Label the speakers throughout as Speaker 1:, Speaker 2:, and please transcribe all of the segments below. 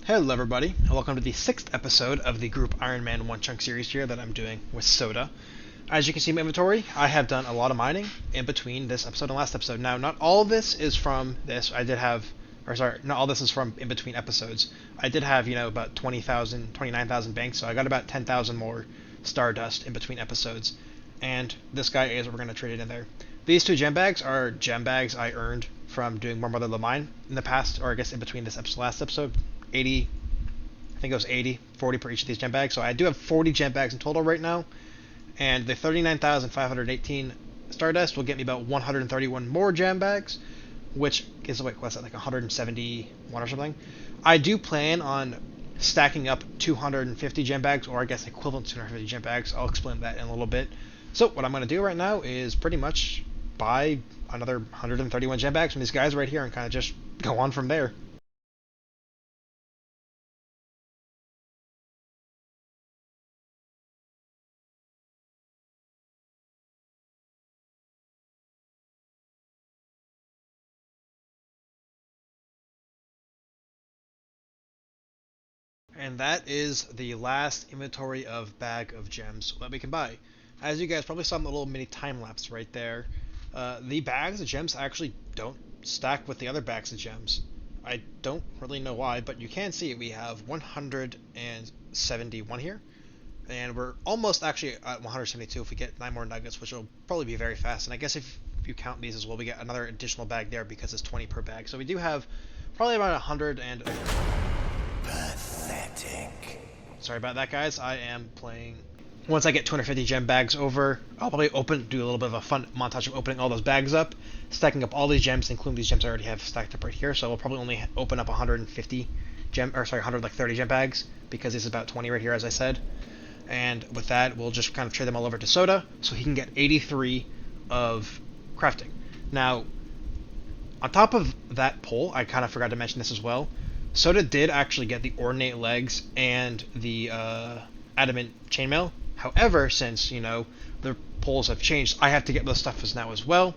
Speaker 1: Hello everybody, and welcome to the 6th episode of the group Iron Man One Chunk series here that I'm doing with Soda. As you can see in my inventory, I have done a lot of mining in between this episode and last episode. Now, not all of this is from this. Not all this is from in between episodes. I did have, about 29,000 banks, so I got about 10,000 more stardust in between episodes. And this guy is what we're going to trade it in there. These two gem bags are gem bags I earned from doing more Mother of the Mine in the past, or I guess in between this episode, last episode. 80, I think it was 80, 40 per each of these gem bags. So I do have 40 gem bags in total right now. And the 39,518 stardust will get me about 131 more gem bags, which is, what's that, like 171 or something. I do plan on stacking up 250 gem bags, or I guess equivalent to 250 gem bags. I'll explain that in a little bit. So what I'm going to do right now is pretty much buy another 131 gem bags from these guys right here and kind of just go on from there. And that is the last inventory of bag of gems that we can buy. As you guys probably saw in the little mini time lapse right there, the bags of gems actually don't stack with the other bags of gems. I don't really know why, but you can see we have 171 here, and we're almost actually at 172 if we get 9 more nuggets, which will probably be very fast. And I guess if you count these as well, we get another additional bag there because it's 20 per bag. So we do have probably about 100 and... Pathetic. Sorry about that, guys. I am playing. Once I get 250 gem bags over, I'll probably do a little bit of a fun montage of opening all those bags up, stacking up all these gems, including these gems I already have stacked up right here. So we'll probably only open up 130 gem bags because this is about 20 right here, as I said. And with that, we'll just kind of trade them all over to Soda, so he can get 83 of crafting. Now, on top of that pole, I kind of forgot to mention this as well. Soda did actually get the ornate legs and the adamant chainmail. However, since, the poles have changed, I have to get those stuff now as well.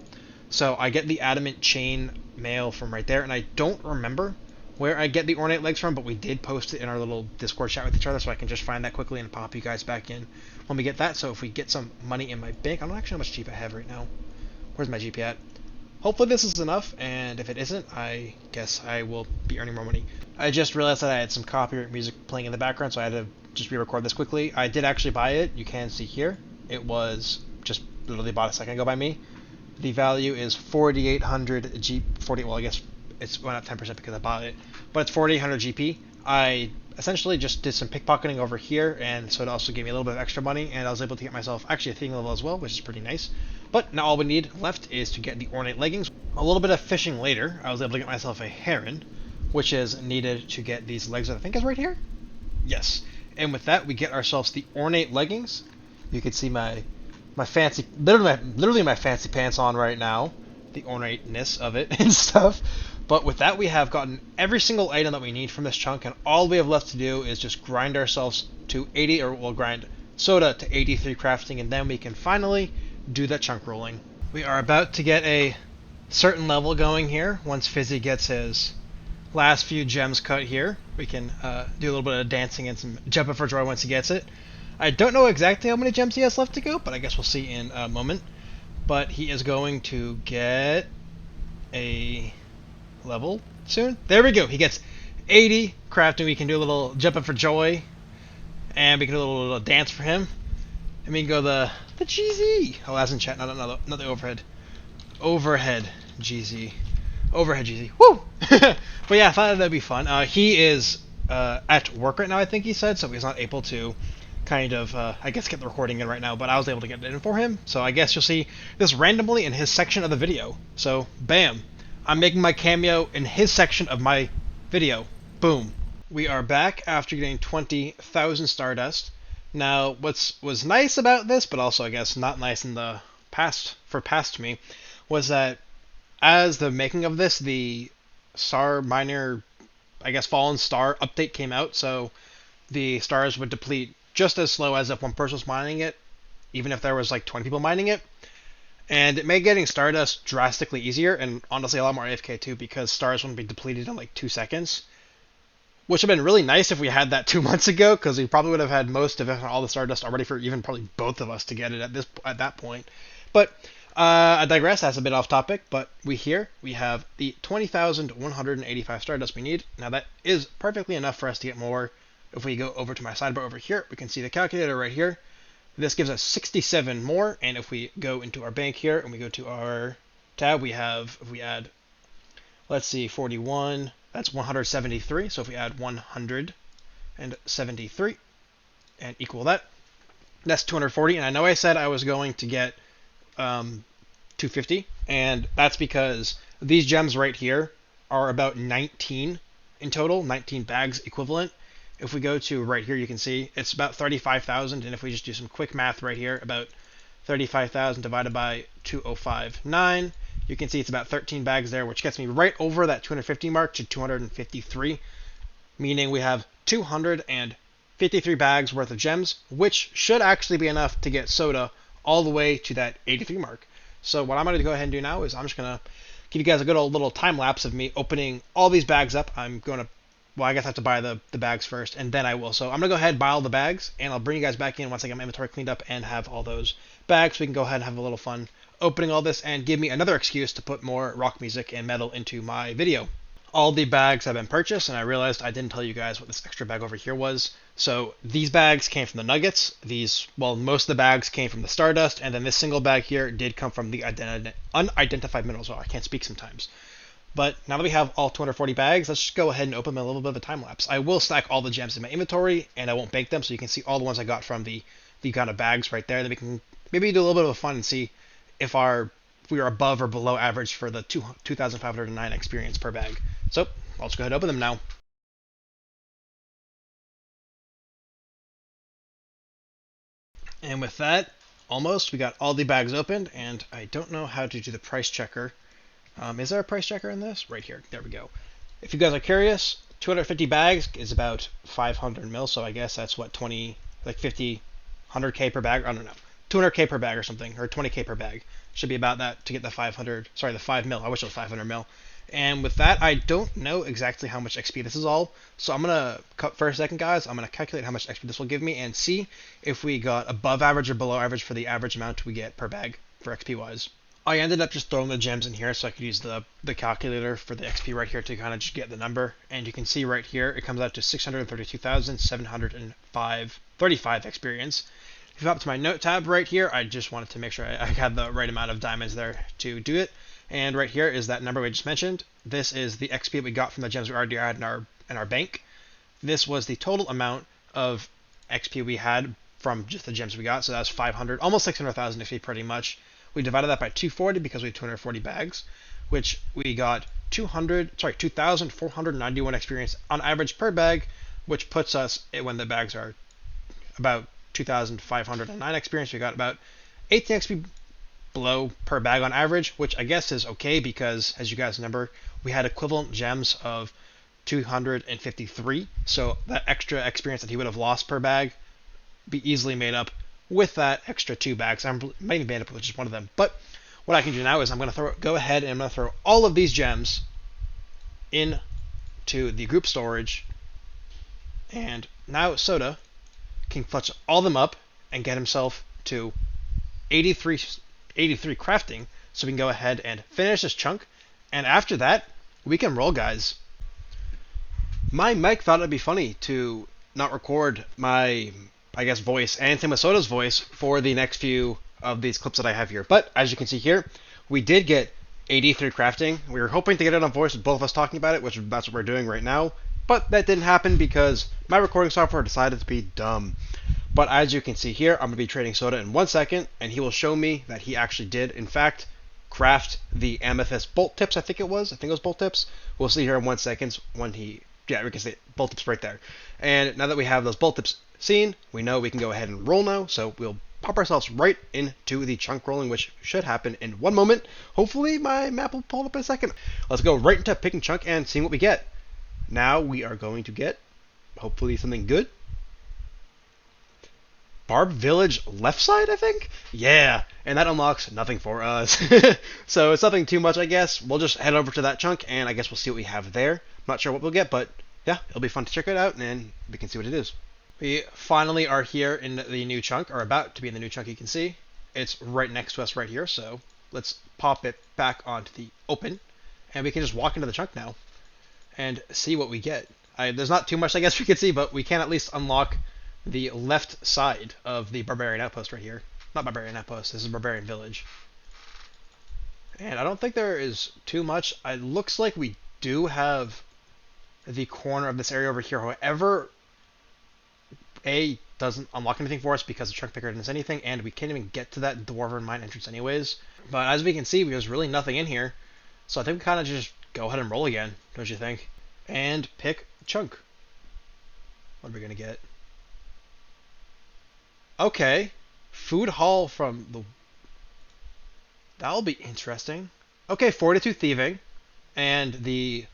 Speaker 1: So I get the adamant chainmail from right there, and I don't remember where I get the ornate legs from, but we did post it in our little Discord chat with each other, so I can just find that quickly and pop you guys back in when we get that. So if we get some money in my bank, I don't actually know how much GP I have right now. Where's my GP at? Hopefully this is enough, and if it isn't, I guess I will be earning more money. I just realized that I had some copyright music playing in the background, so I had to just re-record this quickly. I did actually buy it. You can see here. It was just literally bought a second ago by me. The value is 4,800 well, I guess it's went up 10% because I bought it, but it's 4,800 GP. I essentially just did some pickpocketing over here, and so it also gave me a little bit of extra money, and I was able to get myself actually a thing level as well, which is pretty nice. But now all we need left is to get the ornate leggings. A little bit of fishing later, I was able to get myself a heron, which is needed to get these legs that I think is right here. Yes, and with that we get ourselves the ornate leggings. You can see my fancy, literally my fancy pants on right now, the ornateness of it and stuff. But with that, we have gotten every single item that we need from this chunk, and all we have left to do is just grind ourselves to 80, or we'll grind Soda to 83 crafting, and then we can finally do that chunk rolling. We are about to get a certain level going here. Once Fizzy gets his last few gems cut here, we can do a little bit of dancing and some jumping for joy once he gets it. I don't know exactly how many gems he has left to go, but I guess we'll see in a moment. But he is going to get a level soon. There we go. He gets 80 crafting. We can do a little jumping for joy, and we can do a little dance for him. And we can go the GZ. Oh, that's in chat. Not the overhead. Overhead GZ. Overhead GZ. Woo! But yeah, I thought that'd be fun. He is at work right now, I think he said, so he's not able to kind of, I guess, get the recording in right now, but I was able to get it in for him. So I guess you'll see this randomly in his section of the video. So, bam. I'm making my cameo in his section of my video. Boom. We are back after getting 20,000 stardust. Now, what was nice about this, but also I guess not nice in the past me, was that as the making of this, the Star Miner, I guess Fallen Star update came out, so the stars would deplete just as slow as if one person was mining it, even if there was like 20 people mining it. And it made getting Stardust drastically easier, and honestly a lot more AFK too, because stars wouldn't be depleted in like 2 seconds. which would have been really nice if we had that 2 months ago, because we probably would have had most of it, all the Stardust already for even probably both of us to get it at that point. But I digress. That's a bit off topic. But we have the 20,185 Stardust we need. Now that is perfectly enough for us to get more. If we go over to my sidebar over here, we can see the calculator right here. This gives us 67 more. And if we go into our bank here and we go to our tab, we have, if we add, let's see, 41. That's 173. So if we add 173 and equal that, that's 240. And I know I said I was going to get 250, and that's because these gems right here are about 19 in total, 19 bags equivalent. If we go to right here, you can see it's about 35,000. And if we just do some quick math right here, about 35,000 divided by 2059, you can see it's about 13 bags there, which gets me right over that 250 mark to 253, meaning we have 253 bags worth of gems, which should actually be enough to get Soda all the way to that 83 mark. So what I'm going to go ahead and do now is I'm just going to give you guys a good old little time lapse of me opening all these bags up. I'm going to, well, I guess I have to buy the bags first, and then I will. So I'm going to go ahead and buy all the bags, and I'll bring you guys back in once I get my inventory cleaned up and have all those bags, so we can go ahead and have a little fun opening all this and give me another excuse to put more rock music and metal into my video. All the bags have been purchased, and I realized I didn't tell you guys what this extra bag over here was. So these bags came from the nuggets. Most of the bags came from the stardust, and then this single bag here did come from the unidentified minerals. Oh, I can't speak sometimes. But now that we have all 240 bags, let's just go ahead and open them in a little bit of a time lapse. I will stack all the gems in my inventory, and I won't bank them, so you can see all the ones I got from the kind of bags right there. Then we can maybe do a little bit of fun and see if we are above or below average for the 2,509 experience per bag. So I'll just go ahead and open them now. And with that, almost, we got all the bags opened, and I don't know how to do the price checker. Is there a price checker in this? Right here. There we go. If you guys are curious, 250 bags is about 500 mil, so I guess that's what, 50, 100k per bag? I don't know. 200k per bag or something, or 20k per bag. Should be about that to get the 5 mil. I wish it was 500 mil. And with that, I don't know exactly how much XP this is all. So I'm going to cut for a second, guys. I'm going to calculate how much XP this will give me and see if we got above average or below average for the average amount we get per bag for XP wise. I ended up just throwing the gems in here so I could use the calculator for the XP right here to kind of just get the number. And you can see right here, it comes out to 632,735 experience. If you hop to my note tab right here, I just wanted to make sure I had the right amount of diamonds there to do it. And right here is that number we just mentioned. This is the XP we got from the gems we already had in our bank. This was the total amount of XP we had from just the gems we got. So that's 500, almost 600,000 XP pretty much. We divided that by 240 because we have 240 bags, which we got 2,491 experience on average per bag, which puts us, when the bags are about 2,509 experience, we got about 18 XP below per bag on average, which I guess is okay because, as you guys remember, we had equivalent gems of 253, so that extra experience that he would have lost per bag be easily made up with that extra 2 bags. I might even made up with just one of them, but what I can do now is I'm going to go ahead and I'm going to throw all of these gems into the group storage, and now Soda can clutch all of them up and get himself to 83 crafting, so we can go ahead and finish this chunk, and after that we can roll, guys. My mic thought it'd be funny to not record my, I guess, voice and same with Soda's voice for the next few of these clips that I have here, but as you can see here, we did get 83 crafting. We were hoping to get it on voice with both of us talking about it, which that's what we're doing right now, but that didn't happen because my recording software decided to be dumb. But as you can see here, I'm going to be trading Soda in 1 second, and he will show me that he actually did, in fact, craft the amethyst bolt tips, I think it was bolt tips. We'll see here in 1 second when we can see bolt tips right there. And now that we have those bolt tips seen, we know we can go ahead and roll now, so we'll pop ourselves right into the chunk rolling, which should happen in 1 moment. Hopefully my map will pull up in a second. Let's go right into picking chunk and seeing what we get. Now we are going to get, hopefully, something good. Barb Village left side, I think? Yeah, and that unlocks nothing for us. So it's nothing too much, I guess. We'll just head over to that chunk, and I guess we'll see what we have there. I'm not sure what we'll get, but yeah, it'll be fun to check it out, and we can see what it is. We finally are here in the new chunk, or about to be in the new chunk. You can see it's right next to us right here. So let's pop it back onto the open, and we can just walk into the chunk now and see what we get. There's not too much, I guess, we can see, but we can at least unlock the left side of the Barbarian outpost right here. Not Barbarian outpost, this is Barbarian village. And I don't think there is too much. It looks like we do have the corner of this area over here. However, A, doesn't unlock anything for us because the chunk picker didn't say anything, and we can't even get to that dwarven mine entrance anyways. But as we can see, there's really nothing in here. So I think we kind of just go ahead and roll again, don't you think? And pick chunk. What are we going to get? Okay. Food haul from the... That'll be interesting. Okay, 42 thieving. And the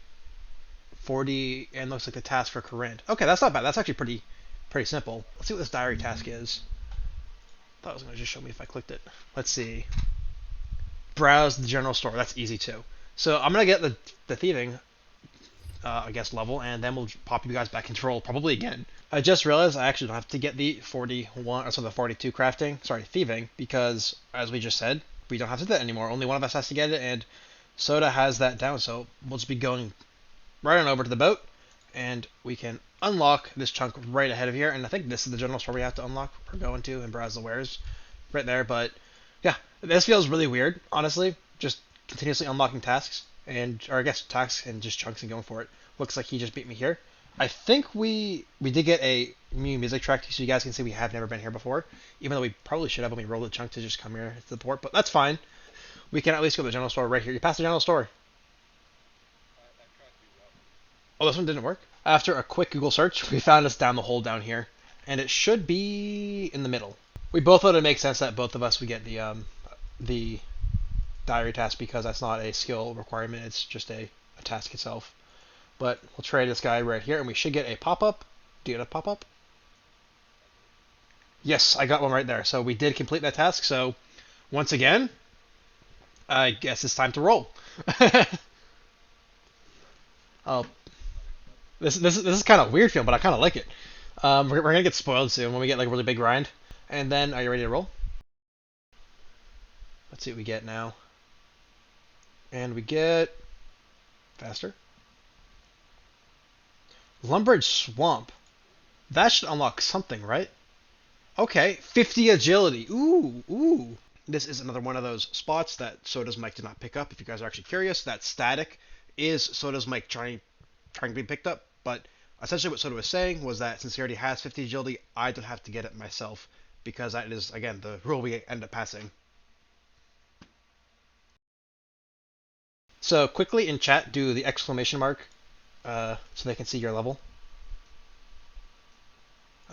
Speaker 1: 40... And looks like the task for Corinth. Okay, that's not bad. That's actually pretty simple. Let's see what this diary task is. I thought it was going to just show me if I clicked it. Let's see. Browse the general store. That's easy too. So I'm going to get the thieving, I guess, level, and then we'll pop you guys back into roll probably again. I just realized I actually don't have to get the 41, or so the 42 crafting, sorry, thieving, because, as we just said, we don't have to do that anymore. Only one of us has to get it, and Soda has that down, so we'll just be going right on over to the boat, and we can unlock this chunk right ahead of here, and I think this is the general store we have to unlock. We're going to, and browse the wares right there, but yeah, this feels really weird, honestly, just continuously unlocking tasks, or I guess tasks and just chunks and going for it. Looks like he just beat me here. I think we did get a new music track, so you guys can see we have never been here before, even though we probably should have when we rolled the chunk to just come here to the port, but that's fine. We can at least go to the general store right here. You passed the general store. Oh, this one didn't work? After a quick Google search, we found us down the hole down here, and it should be in the middle. We both thought it makes sense that both of us would get the diary task because that's not a skill requirement, it's just a task itself. But we'll trade this guy right here, and we should get a pop-up. Do you get a pop-up? Yes, I got one right there. So we did complete that task. So once again, I guess it's time to roll. Oh, this is kind of weird feeling, but I kind of like it. We're gonna get spoiled soon when we get like a really big grind. And then, are you ready to roll? Let's see what we get now. And we get faster. Lumbridge Swamp. That should unlock something, right? Okay, 50 agility. Ooh. This is another one of those spots that Soda's mic did not pick up. If you guys are actually curious, that static is Soda's mic trying to be picked up. But essentially what Soda was saying was that since he already has 50 agility, I don't have to get it myself. Because that is, again, the rule we end up passing. So quickly in chat, do the exclamation mark so they can see your level.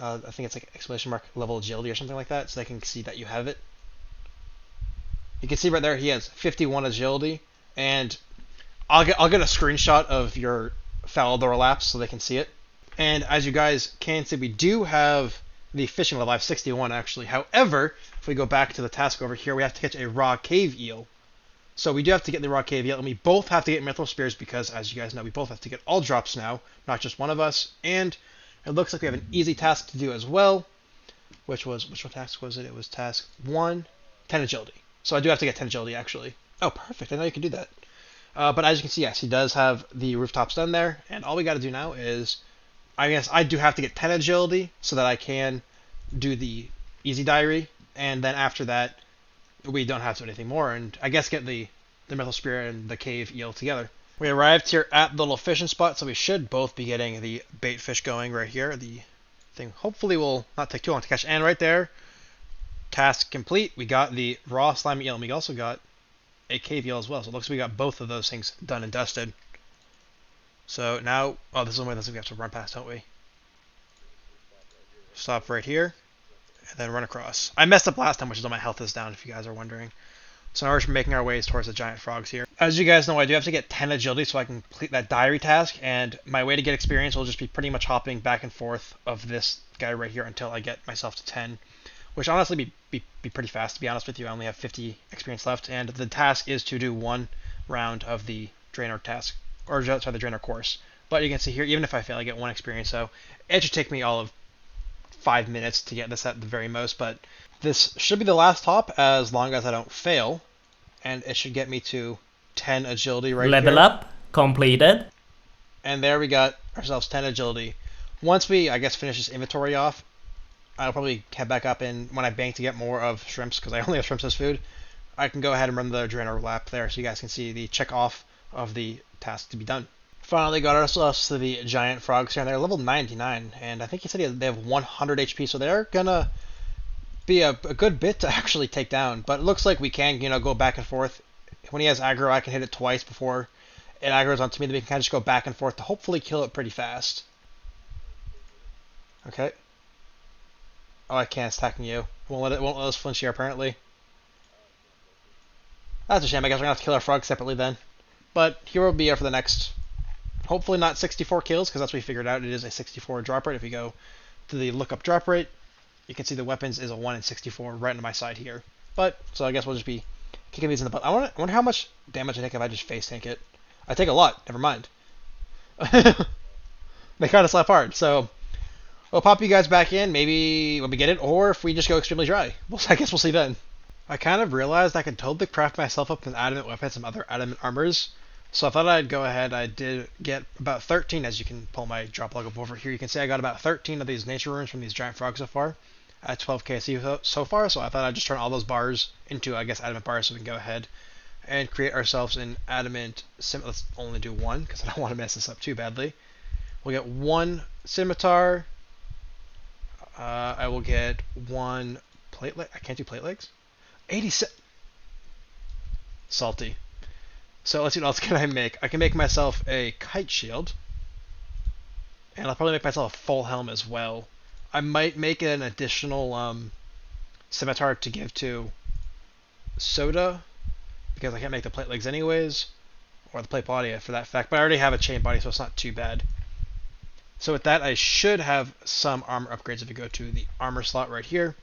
Speaker 1: I think it's like exclamation mark level agility or something like that, so they can see that you have it. You can see right there he has 51 agility, and I'll get a screenshot of your Falador lapse so they can see it. And as you guys can see, we do have the fishing level. I have 61 actually. However, if we go back to the task over here, we have to catch a raw cave eel. So we do have to get the raw cave eel, and we both have to get mithril spears because, as you guys know, we both have to get all drops now, not just one of us. And it looks like we have an easy task to do as well, which one task was it? It was task 1, 10 agility. So I do have to get 10 agility actually. Oh, perfect! I know you can do that. But as you can see, yes, he does have the rooftops done there, and all we got to do now is, I guess I do have to get 10 agility so that I can do the easy diary, and then after that, we don't have to do anything more, and I guess get the mithril spear and the cave eel together. We arrived here at the little fishing spot, so we should both be getting the bait fish going right here. The thing hopefully will not take too long to catch. And right there, task complete. We got the raw slimy eel, and we also got a cave eel as well. So it looks like we got both of those things done and dusted. So now, oh, this is one we have to run past, don't we? Stop right here. And then run across. I messed up last time, which is why my health is down, if you guys are wondering. So now we're making our ways towards the giant frogs here. As you guys know, I do have to get 10 agility so I can complete that diary task, and my way to get experience will just be pretty much hopping back and forth of this guy right here until I get myself to 10, which honestly be pretty fast, to be honest with you. I only have 50 experience left, and the task is to do one round of the Draynor task, or sorry, the Draynor course. But you can see here, even if I fail, I get 1 experience. So it should take me all of 5 minutes to get this at the very most. But this should be the last hop as long as I don't fail. And it should get me to 10 agility right
Speaker 2: Level
Speaker 1: here.
Speaker 2: up completed.
Speaker 1: And there we got ourselves 10 agility. Once we, I guess, finish this inventory off, I'll probably head back up, and when I bank to get more of shrimps, because I only have shrimps as food, I can go ahead and run the Draynor lap there so you guys can see the check off of the task to be done. Finally got ourselves to the giant frogs here, and they're level 99, and I think he said they have 100 HP, so they're gonna be a good bit to actually take down. But it looks like we can, go back and forth. When he has aggro, I can hit it twice before it aggro's onto me, then we can kind of just go back and forth to hopefully kill it pretty fast. Okay. Oh, I can't. It's attacking you. Won't let us flinch here, apparently. That's a shame. I guess we're gonna have to kill our frog separately then. But here we'll be here for the next, hopefully not 64 kills, because that's what we figured out. It is a 64 drop rate. If we go to the lookup drop rate, you can see the weapons is a 1 in 64 right on my side here. But, so I guess we'll just be kicking these in the butt. I wonder how much damage I take if I just face tank it. I take a lot. Never mind. They kind of slap hard, so we'll pop you guys back in, maybe when we get it, or if we just go extremely dry. I guess we'll see then. I kind of realized I could totally craft myself up with adamant weapons and some other adamant armors, so I thought I'd go ahead. I did get about 13, as you can pull my drop log up over here. You can see I got about 13 of these nature runes from these giant frogs so far, at 12 KC so far, so I thought I'd just turn all those bars into, I guess, adamant bars so we can go ahead and create ourselves an adamant let's only do one, because I don't want to mess this up too badly. We'll get 1 scimitar. I will get 1 plate leg. I can't do plate legs. 86. Salty. So let's see what else can I make. I can make myself a kite shield. And I'll probably make myself a full helm as well. I might make an additional scimitar to give to Soda, because I can't make the plate legs anyways. Or the plate body for that fact. But I already have a chain body, so it's not too bad. So with that, I should have some armor upgrades if we go to the armor slot right here.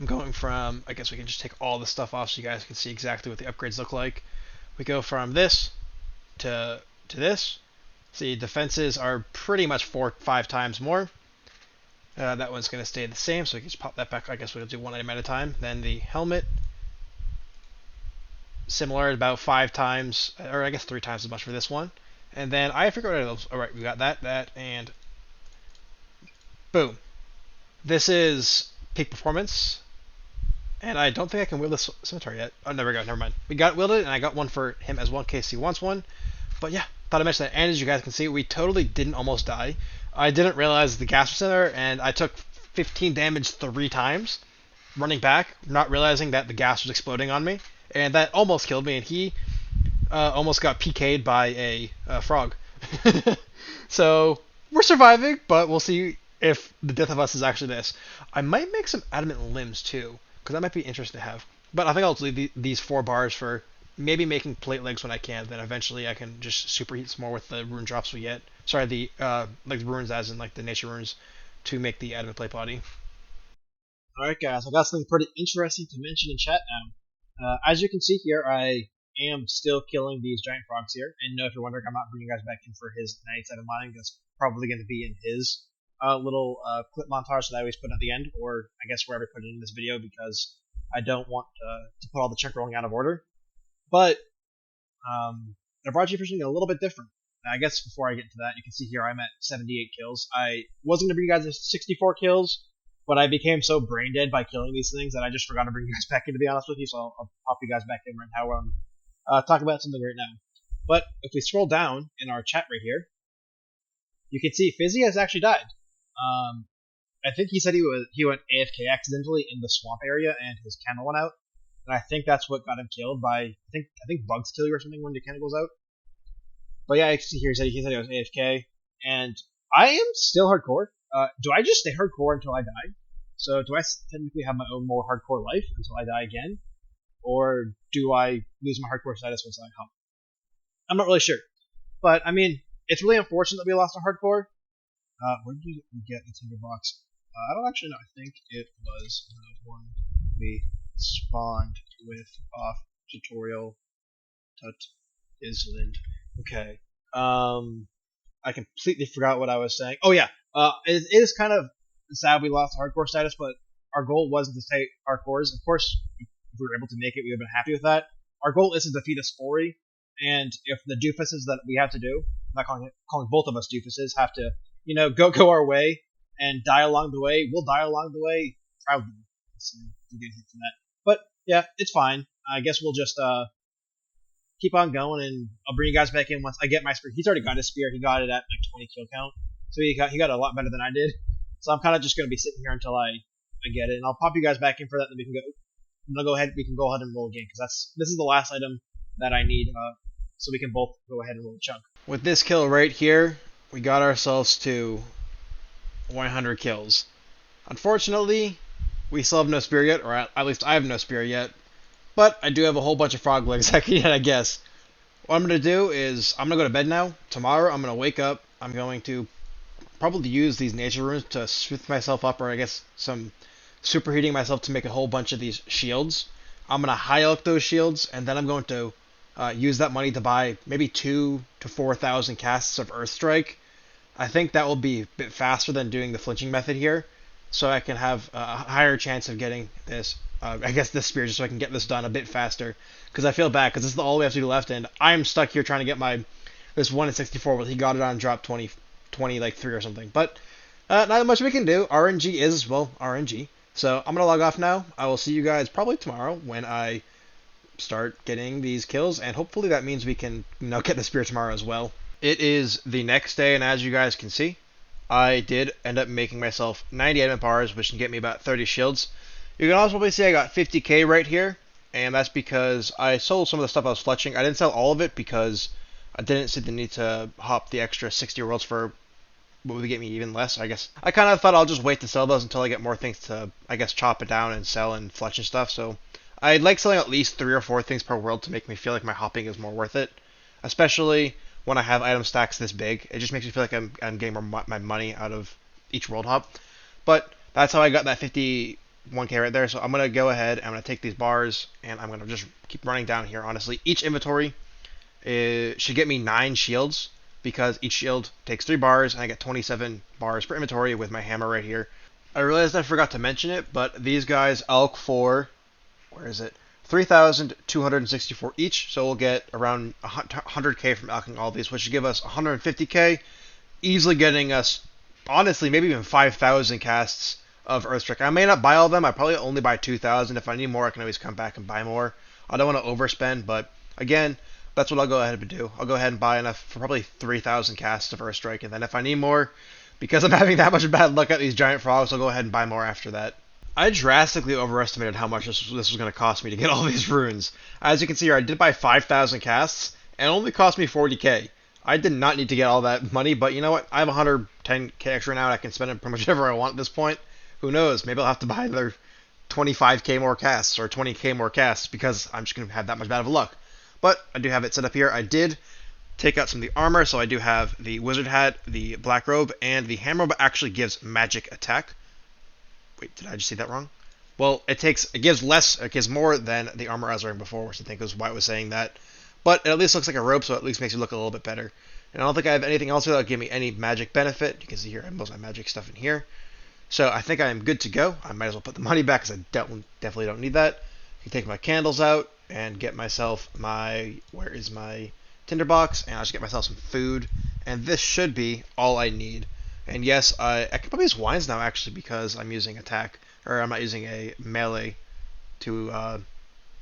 Speaker 1: I'm going from, I guess we can just take all the stuff off so you guys can see exactly what the upgrades look like. We go from this to this. See, defenses are pretty much 4 or 5 times more. That one's going to stay the same, so we can just pop that back. I guess we'll do one item at a time. Then the helmet, similar, about 5 times, or I guess 3 times as much for this one. And then I forgot what those. Alright, we got that, and boom. This is peak performance. And I don't think I can wield this scimitar yet. Oh, there we go. Never mind. We got wielded, and I got one for him as well in case he wants one. But yeah, thought I'd mention that. And as you guys can see, we totally didn't almost die. I didn't realize the gas was in there, and I took 15 damage 3 times running back, not realizing that the gas was exploding on me. And that almost killed me, and he almost got PK'd by a frog. So we're surviving, but we'll see if the death of us is actually this. I might make some adamant limbs too, because that might be interesting to have. But I think I'll leave these 4 bars for maybe making plate legs when I can. Then eventually I can just superheat some more with the rune drops we get. Sorry, the like runes as in like the nature runes to make the adamant plate body. Alright guys, I got something pretty interesting to mention in chat now. As you can see here, I am still killing these giant frogs here. And no, if you're wondering, I'm not bringing you guys back in for his 97 mining. That's probably going to be in his little clip montage that I always put at the end, or I guess wherever I put it in this video, because I don't want to put all the chunk rolling out of order. But the broad for something a little bit different. Now, I guess before I get into that, you can see here I'm at 78 kills. I wasn't going to bring you guys to 64 kills, but I became so brain dead by killing these things that I just forgot to bring you guys back in, to be honest with you, so I'll pop you guys back in right now where I'm talking about something right now. But if we scroll down in our chat right here, you can see Fizzy has actually died. I think he said he went AFK accidentally in the swamp area and his candle went out, and I think that's what got him killed by I think bugs kill you or something when your candle goes out. But yeah, I see here he said he was AFK, and I am still hardcore. Do I just stay hardcore until I die? So do I technically have my own more hardcore life until I die again, or do I lose my hardcore status once I help? I'm not really sure, but I mean, it's really unfortunate that we lost our hardcore. Where did we get the tinder box? I don't actually know. I think it was one we spawned with off tutorial. Tut Island. Okay. I completely forgot what I was saying. Oh yeah, it is kind of sad we lost hardcore status, but our goal wasn't to take hardcores. Of course, if we were able to make it, we would have been happy with that. Our goal is to defeat Hespori, and if the doofuses that we have to do, I'm not calling both of us doofuses, have to, go our way and die along the way, we'll die along the way proudly. So we'll get hit from that. But yeah, it's fine. I guess we'll just keep on going, and I'll bring you guys back in once I get my spear. He's already got his spear. He got it at like 20 kill count, so he got a lot better than I did. So I'm kind of just gonna be sitting here until I get it, and I'll pop you guys back in for that. Then we can go. We can go ahead and roll again because this is the last item that I need, so we can both go ahead and roll a chunk. With this kill right here, we got ourselves to 100 kills. Unfortunately, we still have no spear yet, or at least I have no spear yet. But I do have a whole bunch of frog legs I can get, I guess. What I'm going to do is, I'm going to go to bed now. Tomorrow, I'm going to wake up. I'm going to probably use these nature runes to smooth myself up, or I guess some superheating myself to make a whole bunch of these shields. I'm going to high elk those shields, and then I'm going to use that money to buy maybe 2,000 to 4,000 casts of Earthstrike. I think that will be a bit faster than doing the flinching method here, so I can have a higher chance of getting this. I guess this spear, just so I can get this done a bit faster. Because I feel bad, because this is all we have to do left, and I'm stuck here trying to get this 1 in 64, but he got it on drop 20 like 3 or something. But not much we can do. RNG is, well, RNG. So I'm going to log off now. I will see you guys probably tomorrow when I start getting these kills, and hopefully that means we can get the spear tomorrow as well. It is the next day, and as you guys can see, I did end up making myself 90 element bars, which can get me about 30 shields. You can also probably see I got 50k right here, and that's because I sold some of the stuff I was fletching. I didn't sell all of it because I didn't see the need to hop the extra 60 worlds for what would get me even less, I guess. I kind of thought I'll just wait to sell those until I get more things to, I guess, chop it down and sell and fletch and stuff. So I like selling at least 3 or 4 things per world to make me feel like my hopping is more worth it, especially when I have item stacks this big. It just makes me feel like I'm getting my money out of each world hop. But that's how I got that 51k right there. So I'm going to go ahead and I'm going to take these bars and I'm going to just keep running down here. Honestly, each inventory should get me 9 shields because each shield takes 3 bars and I get 27 bars per inventory with my hammer right here. I realized I forgot to mention it, but these guys elk for, where is it? 3,264 each, so we'll get around 100k from elking all these, which should give us 150k, easily getting us, honestly, maybe even 5,000 casts of Earthstrike. I may not buy all of them. I probably only buy 2,000. If I need more, I can always come back and buy more. I don't want to overspend, but again, that's what I'll go ahead and do. I'll go ahead and buy enough for probably 3,000 casts of Earthstrike, and then if I need more, because I'm having that much bad luck at these giant frogs, I'll go ahead and buy more after that. I drastically overestimated how much this was going to cost me to get all these runes. As you can see here, I did buy 5,000 casts, and it only cost me 40k. I did not need to get all that money, but you know what? I have 110k extra now, and I can spend it pretty much whatever I want at this point. Who knows? Maybe I'll have to buy another 25k more casts, or 20k more casts, because I'm just going to have that much bad of luck. But I do have it set up here. I did take out some of the armor, so I do have the wizard hat, the black robe, and the hammer robe actually gives magic attack. Wait, did I just say that wrong? Well, it gives more than the armor I was wearing before, which I think was why it was saying that. But it at least looks like a robe, so it at least makes it look a little bit better. And I don't think I have anything else here that will give me any magic benefit. You can see here I have most of my magic stuff in here. So I think I am good to go. I might as well put the money back because I definitely don't need that. I can take my candles out and get myself where is my tinderbox? And I'll just get myself some food. And this should be all I need. And yes, I can probably use wines now actually because I'm using attack, or I'm not using a melee to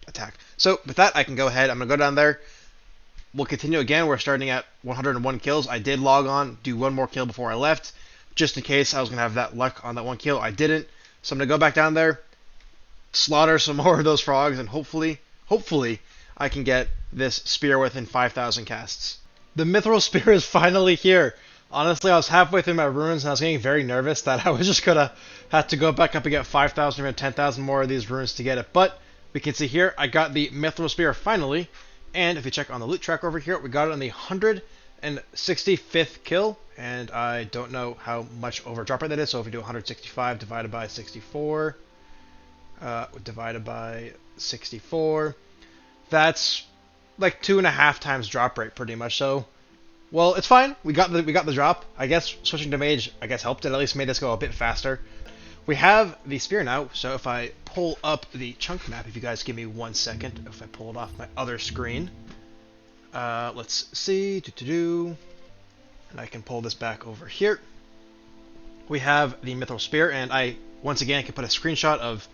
Speaker 1: attack. So with that, I can go ahead. I'm going to go down there. We'll continue again. We're starting at 101 kills. I did log on, do one more kill before I left, just in case I was going to have that luck on that one kill. I didn't. So I'm going to go back down there, slaughter some more of those frogs, and hopefully I can get this spear within 5,000 casts. The mithril spear is finally here. Honestly, I was halfway through my runes and I was getting very nervous that I was just gonna have to go back up and get 5,000 or 10,000 more of these runes to get it. But we can see here, I got the mithril spear finally. And if you check on the loot track over here, we got it on the 165th kill. And I don't know how much over drop rate that is. So if we do 165 divided by 64, that's like 2.5 times drop rate pretty much. So Well, it's fine. We got the drop. I guess switching to mage helped. It at least made this go a bit faster. We have the spear now, so if I pull up the chunk map, if you guys give me 1 second, if I pull it off my other screen, let's see, and I can pull this back over here. We have the mithril spear, and I once again can put a screenshot of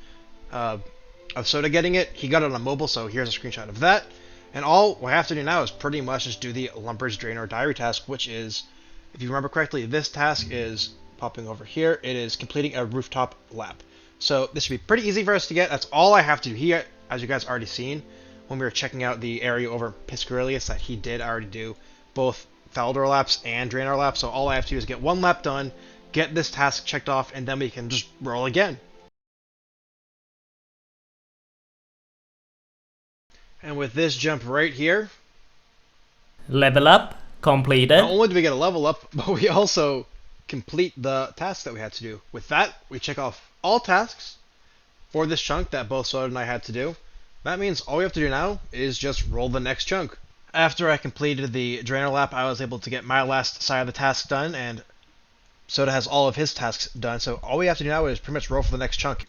Speaker 1: Soda getting it. He got it on mobile, so here's a screenshot of that. And all we have to do now is pretty much just do the Lumbridge Draynor diary task, which is, if you remember correctly, this task is popping over here. It is completing a rooftop lap. So this should be pretty easy for us to get. That's all I have to do here, as you guys already seen when we were checking out the area over Piscarilius, that he did already do both Faldor laps and Draynor laps. So all I have to do is get 1 lap done, get this task checked off, and then we can just roll again. And with this jump right here,
Speaker 2: level up completed.
Speaker 1: Not only do we get a level up, but we also complete the task that we had to do. With that, we check off all tasks for this chunk that both Soda and I had to do. That means all we have to do now is just roll the next chunk. After I completed the Draynor lap, I was able to get my last side of the task done, and Soda has all of his tasks done, so all we have to do now is pretty much roll for the next chunk.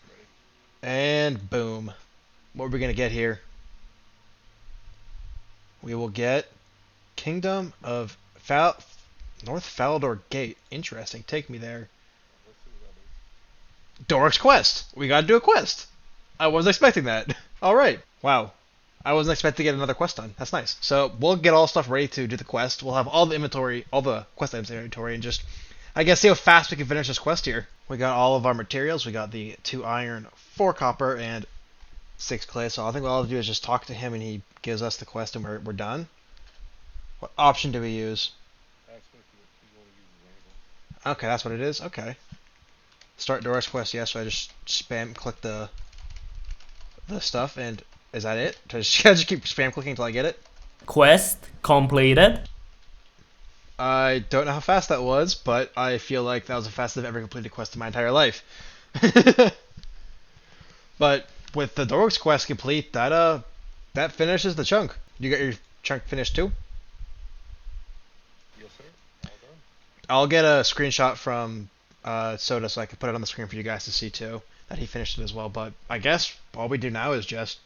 Speaker 1: And boom. What are we going to get here? We will get Kingdom of North Faldor Gate. Interesting. Take me there. Doric's quest. We gotta do a quest. I wasn't expecting that. Alright. Wow. I wasn't expecting to get another quest done. That's nice. So we'll get all stuff ready to do the quest. We'll have all the inventory, all the quest items in the inventory, and just, I guess, see how fast we can finish this quest here. We got all of our materials. We got the 2 iron, 4 copper, and 6 clay. So I think what I'll do is just talk to him and he gives us the quest and we're done. What option do we use? Okay, that's what it is. Okay. Start Doric's quest, yes, so I just spam click the stuff, and is that it? I just keep spam clicking until I get it?
Speaker 2: Quest completed.
Speaker 1: I don't know how fast that was, but I feel like that was the fastest I've ever completed a quest in my entire life. But with the Doric's quest complete, that finishes the chunk. You got your chunk finished too?
Speaker 3: Yes, sir. All done.
Speaker 1: I'll get a screenshot from Soda so I can put it on the screen for you guys to see too, that he finished it as well. But I guess all we do now is just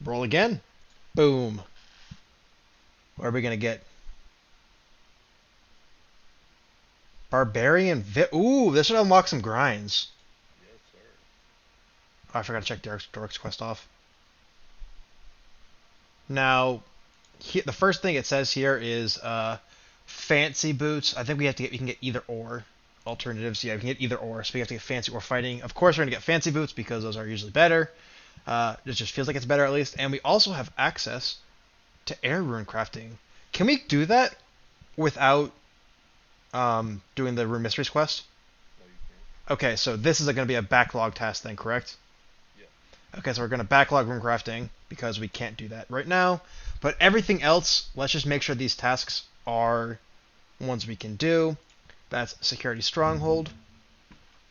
Speaker 1: roll again. Boom. What are we going to get? Barbarian Ooh, this should unlock some grinds.
Speaker 3: Yes, sir.
Speaker 1: Oh, I forgot to check Doric's quest off. Now, the first thing it says here is fancy boots. I think we can get either or. Alternatives, yeah, we can get either or. So we have to get fancy or fighting. Of course, we're gonna get fancy boots because those are usually better. It just feels like it's better at least. And we also have access to air rune crafting. Can we do that without doing the Rune Mysteries quest?
Speaker 3: No, you can't.
Speaker 1: Okay, so this is going to be a backlog task then, correct?
Speaker 3: Yeah.
Speaker 1: Okay, so we're going to backlog rune crafting because we can't do that right now. But everything else, let's just make sure these tasks are ones we can do. That's security stronghold.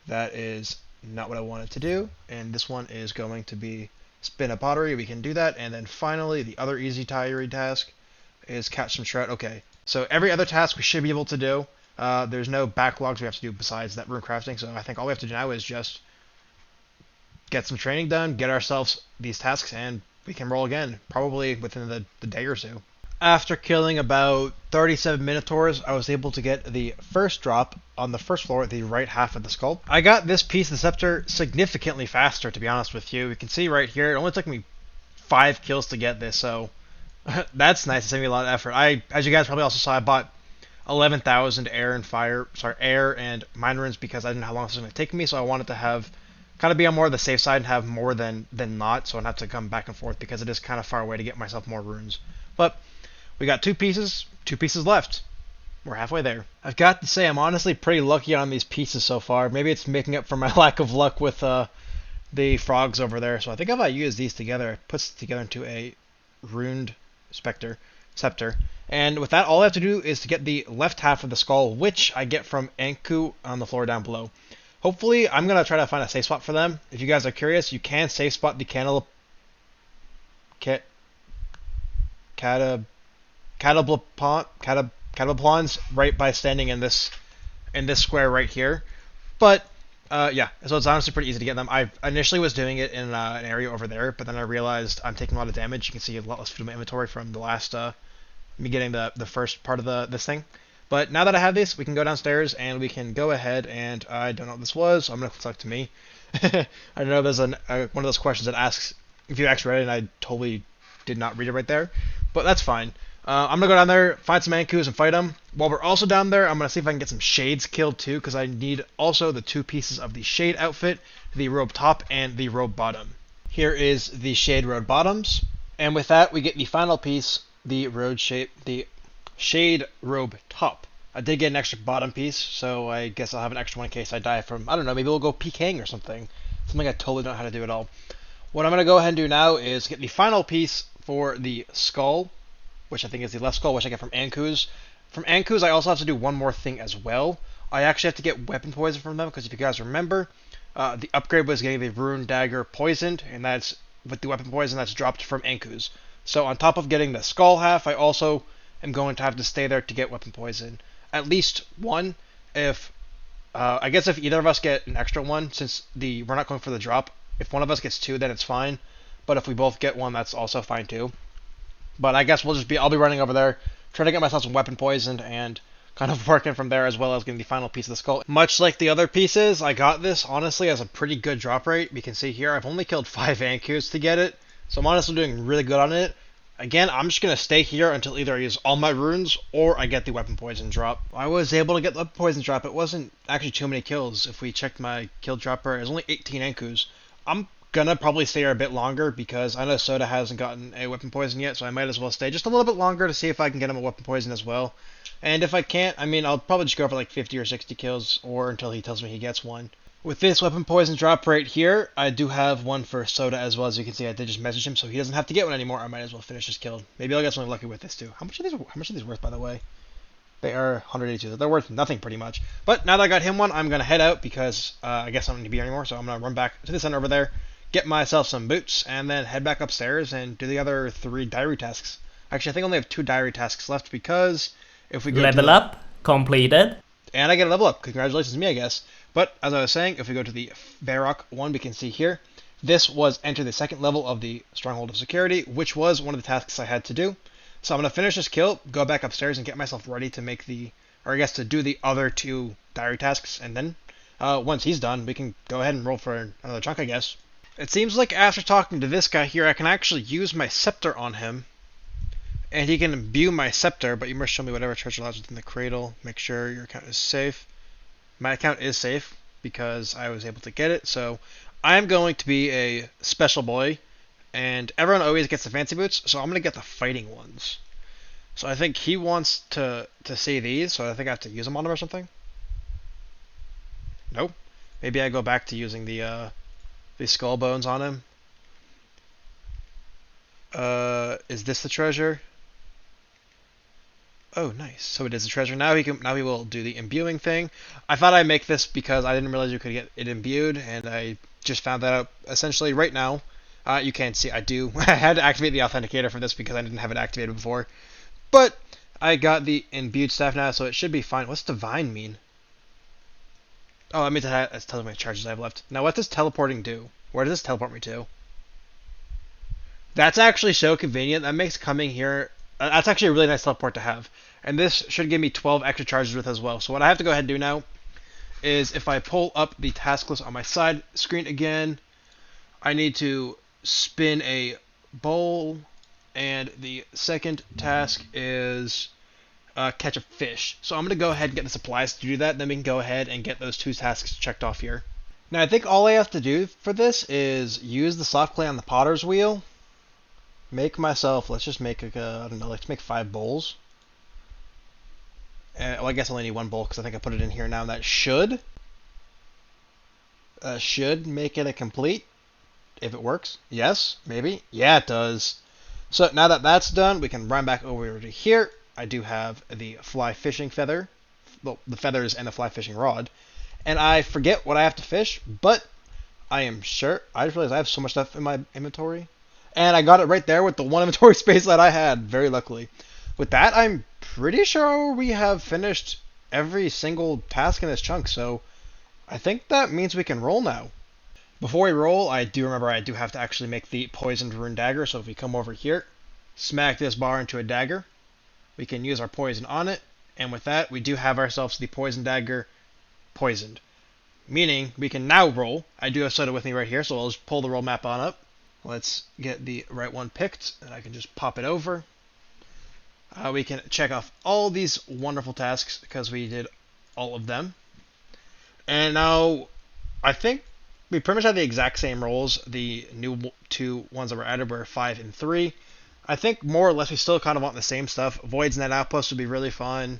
Speaker 1: That is not what I wanted to do. And this one is going to be spin a pottery. We can do that. And then finally, the other easy diary task is catch some trout. Okay, so every other task we should be able to do. There's no backlogs we have to do besides that rune crafting. So I think all we have to do now is just get some training done, get ourselves these tasks, and we can roll again, probably within the day or so. After killing about 37 Minotaurs, I was able to get the first drop on the first floor, the right half of the skull. I got this piece of the scepter significantly faster, to be honest with you. You can see right here, it only took me 5 kills to get this, so that's nice. It saved me a lot of effort. As you guys probably also saw, I bought 11,000 air and mine runes because I didn't know how long this was going to take me, so I wanted to have kind of be on more of the safe side and have more than not, so I don't have to come back and forth because it is kind of far away to get myself more runes. But we got two pieces left. We're halfway there. I've got to say, I'm honestly pretty lucky on these pieces so far. Maybe it's making up for my lack of luck with the frogs over there. So I think if I use these together, it puts it together into a runed scepter. And with that, all I have to do is to get the left half of the skull, which I get from Anku on the floor down below. Hopefully, I'm going to try to find a safe spot for them. If you guys are curious, you can safe spot the cannibal pawns right by standing in this square right here. But yeah, so it's honestly pretty easy to get them. I initially was doing it in an area over there, but then I realized I'm taking a lot of damage. You can see a lot less food in my inventory from the last me getting the first part of this thing. But now that I have this, we can go downstairs and we can go ahead and I don't know what this was, so I'm gonna select to me. I know there's one of those questions that asks if you actually read it, and I totally did not read it right there, but that's fine. I'm gonna go down there, find some Ankus and fight them. While we're also down there, I'm gonna see if I can get some shades killed too, because I need also the 2 pieces of the shade outfit, the robe top and the robe bottom. Here is the shade robe bottoms, and with that we get the final piece, the shade robe top. I did get an extra bottom piece, so I guess I'll have an extra one in case I die from, I don't know, maybe we'll go PKing or something. Something I totally don't know how to do at all. What I'm going to go ahead and do now is get the final piece for the skull, which I think is the left skull, which I get from Ankus. From Ankus, I also have to do one more thing as well. I actually have to get weapon poison from them, because if you guys remember, the upgrade was getting the rune dagger poisoned, and that's with the weapon poison that's dropped from Ankus. So on top of getting the skull half, I also am going to have to stay there to get weapon poison. At least one. If I guess if either of us get an extra one, since we're not going for the drop, if one of us gets 2, then it's fine. But if we both get 1, that's also fine too. But I guess I'll be running over there, trying to get myself some weapon poisoned, and kind of working from there as well as getting the final piece of the skull. Much like the other pieces, I got this honestly as a pretty good drop rate. We can see here I've only killed 5 Ankus to get it, so I'm honestly doing really good on it. Again, I'm just going to stay here until either I use all my runes or I get the weapon poison drop. I was able to get the weapon poison drop. It wasn't actually too many kills. If we checked my kill dropper, it was only 18 Ankus. I'm going to probably stay here a bit longer because I know Soda hasn't gotten a weapon poison yet, so I might as well stay just a little bit longer to see if I can get him a weapon poison as well. And if I can't, I mean, I'll probably just go for like 50 or 60 kills or until he tells me he gets one. With this weapon poison drop right here, I do have one for Soda as well. As you can see, I did just message him, so he doesn't have to get one anymore. I might as well finish his kill. Maybe I'll get something lucky with this too. How much are these worth, by the way? They are 182. They're worth nothing pretty much. But now that I got him one, I'm going to head out because I guess I don't need to be here anymore. So I'm going to run back to the center over there, get myself some boots, and then head back upstairs and do the other 3 diary tasks. Actually, I think I only have 2 diary tasks left because if we go
Speaker 2: level up completed.
Speaker 1: And I get a level up. Congratulations to me, I guess. But as I was saying, if we go to the Varrock one, we can see here, this was enter the 2nd level of the Stronghold of Security, which was one of the tasks I had to do. So I'm going to finish this kill, go back upstairs, and get myself ready to make to do the other 2 diary tasks. And then, once he's done, we can go ahead and roll for another chunk, I guess. It seems like after talking to this guy here, I can actually use my scepter on him. And he can imbue my scepter, but you must show me whatever treasure lies within the cradle. Make sure your account is safe. My account is safe because I was able to get it, so I'm going to be a special boy, and everyone always gets the fancy boots, so I'm going to get the fighting ones. So I think he wants to see these, so I think I have to use them on him or something. Nope. Maybe I go back to using the skull bones on him. Is this the treasure? Oh, nice. So it is a treasure. Now he will do the imbuing thing. I thought I'd make this because I didn't realize you could get it imbued, and I just found that out essentially right now. You can't see, I do. I had to activate the authenticator for this because I didn't have it activated before. But I got the imbued staff now, so it should be fine. What's divine mean? Oh, I mean that's telling me how many charges I have left. Now, what does teleporting do? Where does this teleport me to? That's actually so convenient. That makes coming here... That's actually a really nice teleport to have. And this should give me 12 extra charges with as well. So what I have to go ahead and do now is if I pull up the task list on my side screen again, I need to spin a bowl, and the second task is catch a fish. So I'm going to go ahead and get the supplies to do that, then we can go ahead and get those 2 tasks checked off here. Now I think all I have to do for this is use the soft clay on the potter's wheel, make myself, let's just make, I don't know, let's make 5 bowls. Well, I guess I only need 1 bowl because I think I put it in here now. That should make it a complete, if it works. Yes, maybe. Yeah, it does. So now that that's done, we can run back over to here. I do have the fly fishing feather, well, the feathers and the fly fishing rod. And I forget what I have to fish, but I am sure, I just realized I have so much stuff in my inventory. And I got it right there with the 1 inventory space that I had, very luckily. With that, I'm pretty sure we have finished every single task in this chunk, so I think that means we can roll now. Before we roll, I do remember I do have to actually make the poisoned rune dagger, so if we come over here, smack this bar into a dagger, we can use our poison on it, and with that, we do have ourselves the poison dagger poisoned. Meaning, we can now roll. I do have Soda with me right here, so I'll just pull the roll map on up. Let's get the right one picked, and I can just pop it over. We can check off all these wonderful tasks, because we did all of them. And now, I think we pretty much have the exact same rolls. The new two ones that were added were 5 and 3. I think more or less we still kind of want the same stuff. Voids and that outpost would be really fun.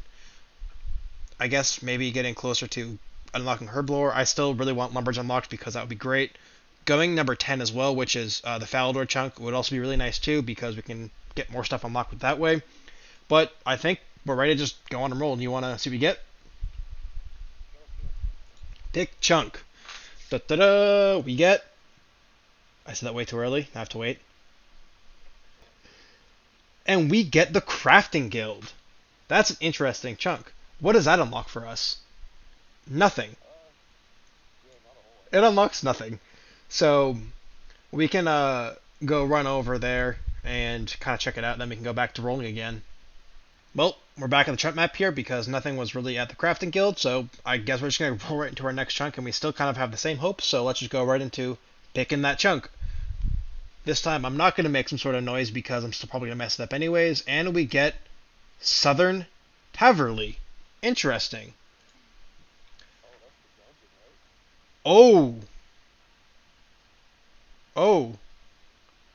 Speaker 1: I guess maybe getting closer to unlocking Herblore. I still really want Lumbridge unlocked because that would be great. Going number 10 as well, which is the Falador chunk, would also be really nice too because we can get more stuff unlocked with that way. But I think we're ready to just go on and roll. Do you want to see what we get? Pick chunk. Da-da-da! We get... I said that way too early. I have to wait. And we get the Crafting Guild. That's an interesting chunk. What does that unlock for us? Nothing. It unlocks nothing. So we can go run over there and kind of check it out, and then we can go back to rolling again. Well, we're back on the chunk map here because nothing was really at the Crafting Guild, so I guess we're just going to roll right into our next chunk, and we still kind of have the same hopes, so let's just go right into picking that chunk. This time I'm not going to make some sort of noise because I'm still probably going to mess it up anyways, and we get Southern Taverley. Interesting. Oh! Oh!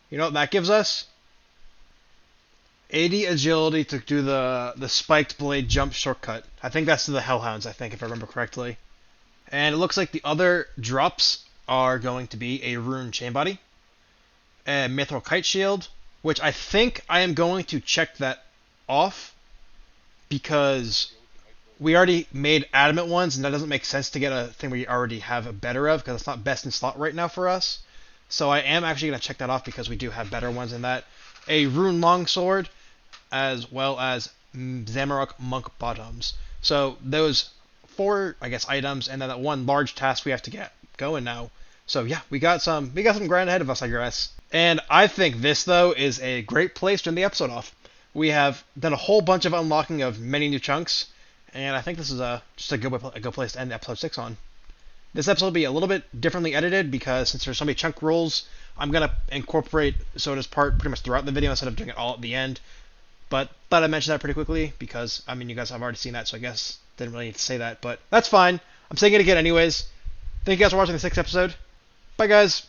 Speaker 1: You know what that gives us? 80 agility to do the spiked blade jump shortcut. I think that's to the Hellhounds, I think, if I remember correctly. And it looks like the other drops are going to be a rune chain body, a mithril kite shield, which I think I am going to check that off because we already made adamant ones, and that doesn't make sense to get a thing we already have a better of because it's not best in slot right now for us. So I am actually going to check that off because we do have better ones in that. A rune longsword, as well as Zamorak monk bottoms. So those 4, I guess, items, and then that one large task we have to get going now. So yeah, we got some ground ahead of us, I guess. And I think this though is a great place to end the episode off. We have done a whole bunch of unlocking of many new chunks, and I think this is just a good place to end episode 6 on. This episode will be a little bit differently edited because since there's so many chunk rolls, I'm going to incorporate Soda's part pretty much throughout the video instead of doing it all at the end. But thought I'd mention that pretty quickly because, I mean, you guys have already seen that, so I guess didn't really need to say that. But that's fine. I'm saying it again anyways. Thank you guys for watching the 6th episode. Bye, guys.